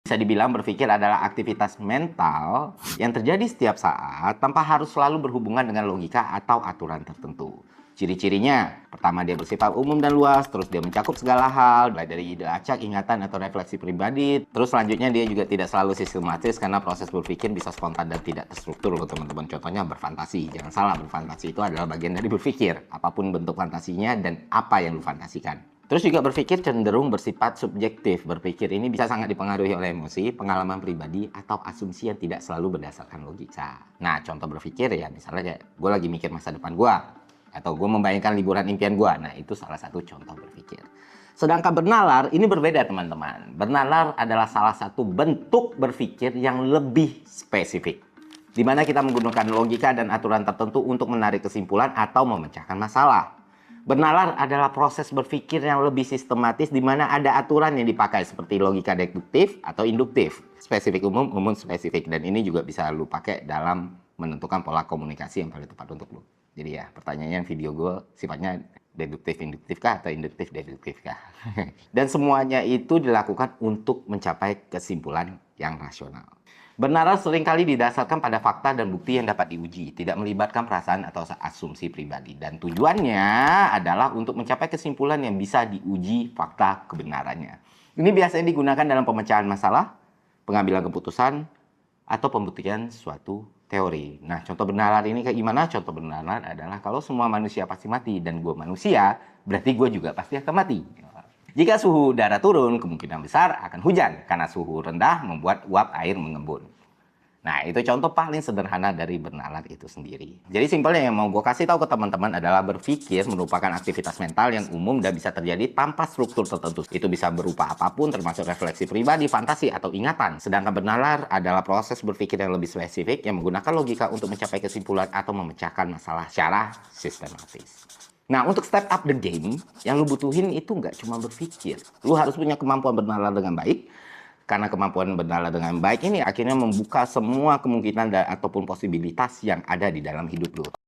Bisa dibilang berpikir adalah aktivitas mental yang terjadi setiap saat tanpa harus selalu berhubungan dengan logika atau aturan tertentu. Ciri-cirinya, pertama dia bersifat umum dan luas, terus dia mencakup segala hal, mulai dari ide acak, ingatan, atau refleksi pribadi. Terus selanjutnya dia juga tidak selalu sistematis karena proses berpikir bisa spontan dan tidak terstruktur loh teman-teman. Contohnya berfantasi, jangan salah, berfantasi itu adalah bagian dari berpikir. Apapun bentuk fantasinya dan apa yang lu fantasikan. Terus juga berpikir cenderung bersifat subjektif. Berpikir ini bisa sangat dipengaruhi oleh emosi, pengalaman pribadi, atau asumsi yang tidak selalu berdasarkan logika. Nah, contoh berpikir ya misalnya kayak gue lagi mikir masa depan gue, atau gue membayangkan liburan impian gue. Nah, itu salah satu contoh berpikir. Sedangkan bernalar ini berbeda teman-teman. Bernalar adalah salah satu bentuk berpikir yang lebih spesifik, di mana kita menggunakan logika dan aturan tertentu untuk menarik kesimpulan atau memecahkan masalah. Bernalar adalah proses berpikir yang lebih sistematis di mana ada aturan yang dipakai seperti logika deduktif atau induktif. Spesifik umum, umum spesifik. Dan ini juga bisa lu pakai dalam menentukan pola komunikasi yang paling tepat untuk lu. Jadi ya, pertanyaannya video gue sifatnya deduktif induktif kah atau induktif deduktif kah? Dan semuanya itu dilakukan untuk mencapai kesimpulan yang rasional. Bernalar seringkali didasarkan pada fakta dan bukti yang dapat diuji, tidak melibatkan perasaan atau asumsi pribadi. Dan tujuannya adalah untuk mencapai kesimpulan yang bisa diuji fakta kebenarannya. Ini biasanya digunakan dalam pemecahan masalah, pengambilan keputusan, atau pembuktian suatu teori. Nah, contoh bernalar ini kayak gimana? Contoh bernalar adalah kalau semua manusia pasti mati dan gue manusia, berarti gue juga pasti akan mati. Jika suhu udara turun, kemungkinan besar akan hujan karena suhu rendah membuat uap air mengembun. Nah, itu contoh paling sederhana dari bernalar itu sendiri. Jadi simpelnya yang mau gue kasih tahu ke teman-teman adalah berpikir merupakan aktivitas mental yang umum dan bisa terjadi tanpa struktur tertentu. Itu bisa berupa apapun termasuk refleksi pribadi, fantasi, atau ingatan. Sedangkan bernalar adalah proses berpikir yang lebih spesifik yang menggunakan logika untuk mencapai kesimpulan atau memecahkan masalah secara sistematis. Nah, untuk step up the game, yang lu butuhin itu nggak cuma berpikir. Lu harus punya kemampuan bernalar dengan baik, karena kemampuan bernalar dengan baik ini akhirnya membuka semua kemungkinan ataupun posibilitas yang ada di dalam hidup lu.